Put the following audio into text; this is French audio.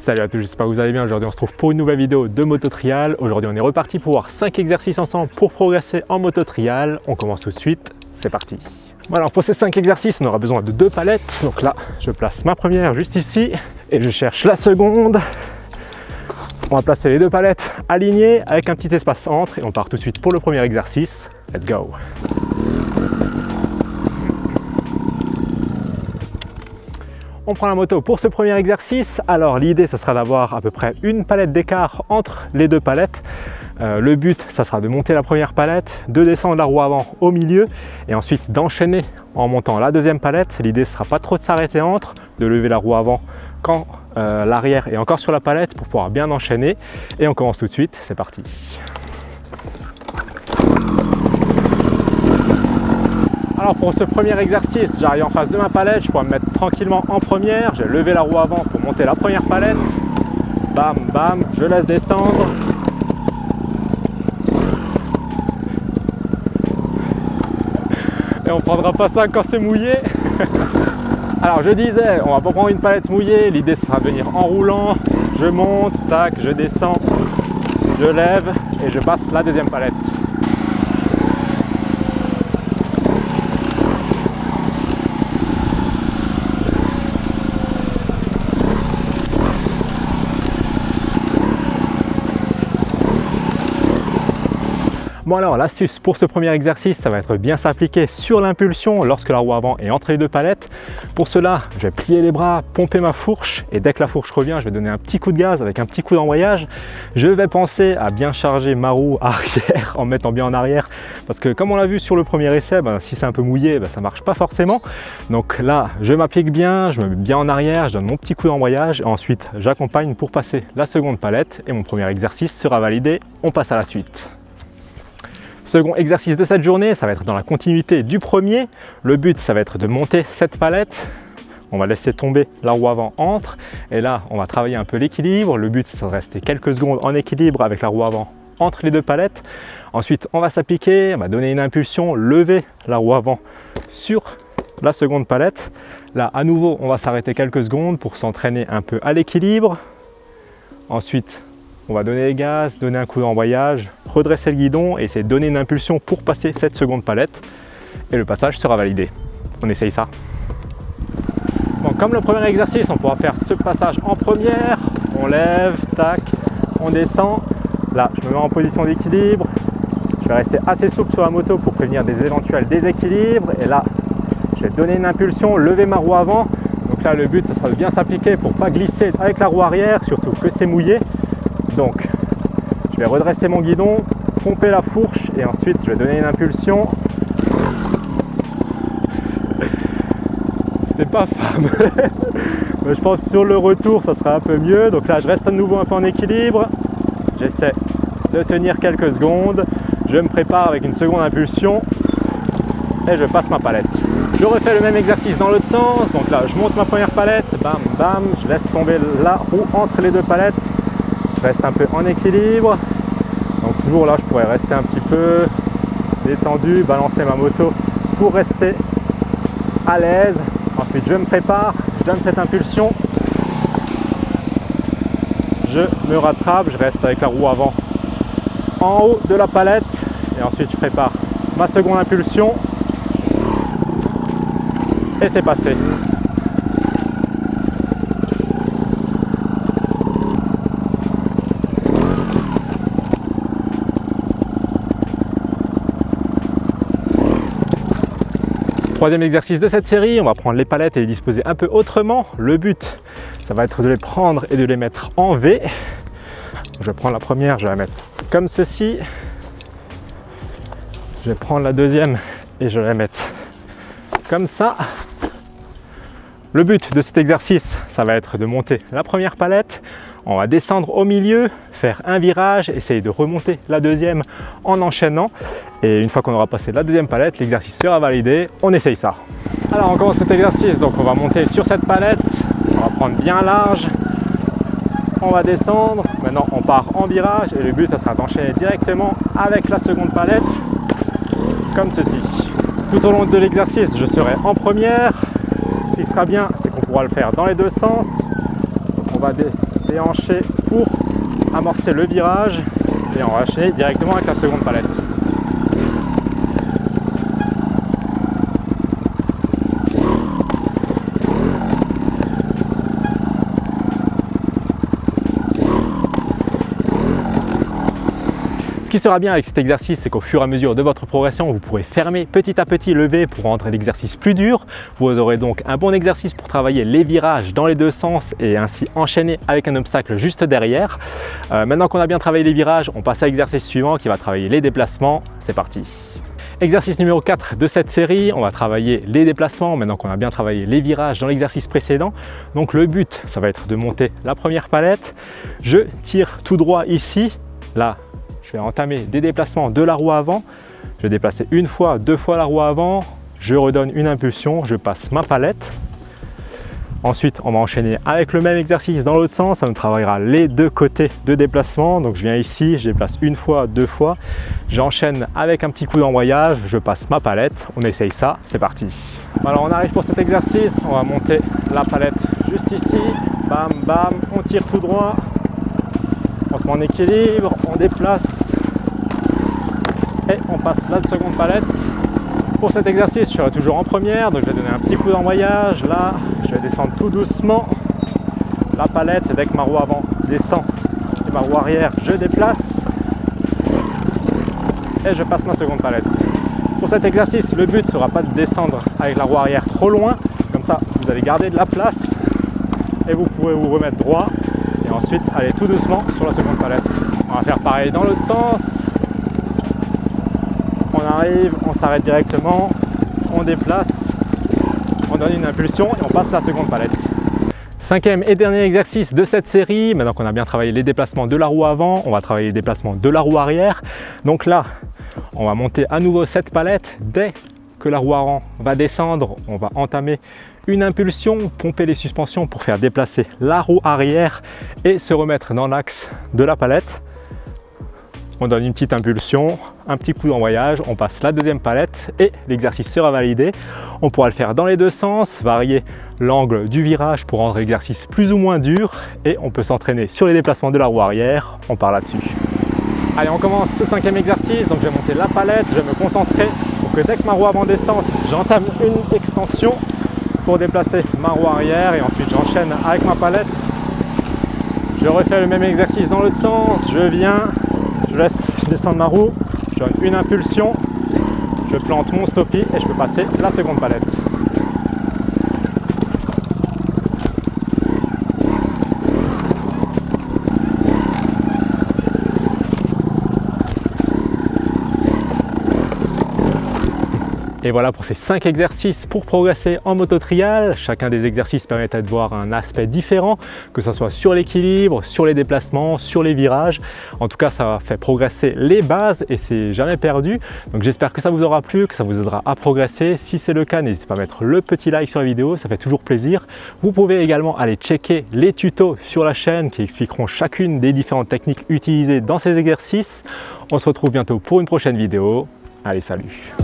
Salut à tous, j'espère que vous allez bien. Aujourd'hui on se retrouve pour une nouvelle vidéo de moto trial. Aujourd'hui on est reparti pour voir 5 exercices ensemble pour progresser en moto trial. On commence tout de suite, c'est parti. Bon, alors pour ces 5 exercices on aura besoin de 2 palettes. Donc là je place ma première juste ici et je cherche la seconde. On va placer les 2 palettes alignées avec un petit espace entre et on part tout de suite pour le premier exercice. Let's go! On prend la moto pour ce premier exercice. Alors l'idée, ce sera d'avoir à peu près une palette d'écart entre les 2 palettes. Le but, ça sera de monter la première palette, de descendre la roue avant au milieu et ensuite d'enchaîner en montant la deuxième palette. L'idée, ce sera pas trop de s'arrêter entre, de lever la roue avant quand l'arrière est encore sur la palette pour pouvoir bien enchaîner. Et on commence tout de suite, c'est parti. Alors pour ce premier exercice, j'arrive en face de ma palette, je pourrais me mettre tranquillement en première, je vais lever la roue avant pour monter la première palette, bam bam, je laisse descendre. Et on prendra pas ça quand c'est mouillé. Alors je disais, on va pas prendre une palette mouillée, l'idée sera de venir en roulant, je monte, tac, je descends, je lève et je passe la deuxième palette. Bon alors l'astuce pour ce premier exercice, ça va être bien s'appliquer sur l'impulsion lorsque la roue avant est entre les 2 palettes. Pour cela, je vais plier les bras, pomper ma fourche et dès que la fourche revient, je vais donner un petit coup de gaz avec un petit coup d'embrayage. Je vais penser à bien charger ma roue arrière en mettant bien en arrière parce que comme on l'a vu sur le premier essai, si c'est un peu mouillé, ça marche pas forcément. Donc là, je m'applique bien, je me mets bien en arrière, je donne mon petit coup d'embrayage et ensuite j'accompagne pour passer la seconde palette et mon premier exercice sera validé. On passe à la suite. Second exercice de cette journée, ça va être dans la continuité du premier. Le but, ça va être de monter cette palette. On va laisser tomber la roue avant entre. Et là, on va travailler un peu l'équilibre. Le but, c'est de rester quelques secondes en équilibre avec la roue avant entre les 2 palettes. Ensuite, on va s'appliquer, on va donner une impulsion, lever la roue avant sur la seconde palette. Là, à nouveau, on va s'arrêter quelques secondes pour s'entraîner un peu à l'équilibre. Ensuite, on va donner les gaz, donner un coup d'embrayage, redresser le guidon et essayer de donner une impulsion pour passer cette seconde palette. Et le passage sera validé. On essaye ça. Bon, comme le premier exercice, on pourra faire ce passage en première. On lève, tac, on descend. Là, je me mets en position d'équilibre. Je vais rester assez souple sur la moto pour prévenir des éventuels déséquilibres. Et là, je vais donner une impulsion, lever ma roue avant. Donc là, le but, ce sera de bien s'appliquer pour ne pas glisser avec la roue arrière, surtout que c'est mouillé. Donc, je vais redresser mon guidon, pomper la fourche et ensuite je vais donner une impulsion. C'est pas fameux, mais je pense que sur le retour ça sera un peu mieux. Donc là, je reste à nouveau un peu en équilibre. J'essaie de tenir quelques secondes. Je me prépare avec une seconde impulsion et je passe ma palette. Je refais le même exercice dans l'autre sens. Donc là, je monte ma première palette, bam bam, je laisse tomber la roue entre les 2 palettes. Je reste un peu en équilibre, donc toujours là je pourrais rester un petit peu détendu, balancer ma moto pour rester à l'aise. Ensuite je me prépare, je donne cette impulsion, je me rattrape, je reste avec la roue avant en haut de la palette et ensuite je prépare ma seconde impulsion et c'est passé. Troisième exercice de cette série, on va prendre les palettes et les disposer un peu autrement. Le but, ça va être de les prendre et de les mettre en V. Je vais prendre la première, je vais la mettre comme ceci. Je vais prendre la deuxième et je vais la mettre comme ça. Le but de cet exercice, ça va être de monter la première palette. On va descendre au milieu, faire un virage, essayer de remonter la deuxième en enchaînant. Et une fois qu'on aura passé la deuxième palette, l'exercice sera validé. On essaye ça. Alors on commence cet exercice, donc on va monter sur cette palette. On va prendre bien large. On va descendre. Maintenant on part en virage et le but, ça sera d'enchaîner directement avec la seconde palette, comme ceci. Tout au long de l'exercice, je serai en première. Ce qui sera bien, c'est qu'on pourra le faire dans les 2 sens. Donc on va déhanché pour amorcer le virage et on va enchaîner directement avec la seconde palette. Ce qui sera bien avec cet exercice, c'est qu'au fur et à mesure de votre progression, vous pourrez fermer petit à petit le V pour rendre l'exercice plus dur. Vous aurez donc un bon exercice pour travailler les virages dans les deux sens et ainsi enchaîner avec un obstacle juste derrière. Maintenant qu'on a bien travaillé les virages, on passe à l'exercice suivant qui va travailler les déplacements. C'est parti! Exercice numéro 4 de cette série, on va travailler les déplacements maintenant qu'on a bien travaillé les virages dans l'exercice précédent. Donc le but, ça va être de monter la première palette. Je tire tout droit ici, là. Je vais entamer des déplacements de la roue avant. Je vais déplacer une fois, deux fois la roue avant. Je redonne une impulsion, je passe ma palette. Ensuite, on va enchaîner avec le même exercice dans l'autre sens. Ça nous travaillera les deux côtés de déplacement. Donc je viens ici, je déplace une fois, deux fois. J'enchaîne avec un petit coup d'embrayage, je passe ma palette. On essaye ça, c'est parti. Alors on arrive pour cet exercice. On va monter la palette juste ici. Bam, bam, on tire tout droit. On se met en équilibre, on déplace et on passe la seconde palette. Pour cet exercice, je serai toujours en première, donc je vais donner un petit coup d'embrayage. Là, je vais descendre tout doucement la palette et dès que ma roue avant descend et ma roue arrière, je déplace et je passe ma seconde palette. Pour cet exercice, le but ne sera pas de descendre avec la roue arrière trop loin, comme ça vous allez garder de la place et vous pourrez vous remettre droit. Et ensuite, aller tout doucement sur la seconde palette. On va faire pareil dans l'autre sens. On arrive, on s'arrête directement, on déplace, on donne une impulsion et on passe la seconde palette. Cinquième et dernier exercice de cette série. Maintenant qu'on a bien travaillé les déplacements de la roue avant, on va travailler les déplacements de la roue arrière. Donc là, on va monter à nouveau cette palette. Dès que la roue avant va descendre, on va entamer une impulsion, pomper les suspensions pour faire déplacer la roue arrière et se remettre dans l'axe de la palette. On donne une petite impulsion, un petit coup d'embrayage, on passe la deuxième palette et l'exercice sera validé. On pourra le faire dans les deux sens, varier l'angle du virage pour rendre l'exercice plus ou moins dur et on peut s'entraîner sur les déplacements de la roue arrière. On part là-dessus. Allez, on commence ce cinquième exercice. Donc je vais monter la palette, je vais me concentrer pour que dès que ma roue avant descente, j'entame une extension pour déplacer ma roue arrière et ensuite j'enchaîne avec ma palette. Je refais le même exercice dans l'autre sens, je viens, je laisse descendre ma roue, je donne une impulsion, je plante mon stoppie et je peux passer la seconde palette. Et voilà pour ces 5 exercices pour progresser en moto trial. Chacun des exercices permettait de voir un aspect différent, que ce soit sur l'équilibre, sur les déplacements, sur les virages. En tout cas, ça fait progresser les bases et c'est jamais perdu. Donc j'espère que ça vous aura plu, que ça vous aidera à progresser. Si c'est le cas, n'hésitez pas à mettre le petit like sur la vidéo, ça fait toujours plaisir. Vous pouvez également aller checker les tutos sur la chaîne qui expliqueront chacune des différentes techniques utilisées dans ces exercices. On se retrouve bientôt pour une prochaine vidéo. Allez, salut!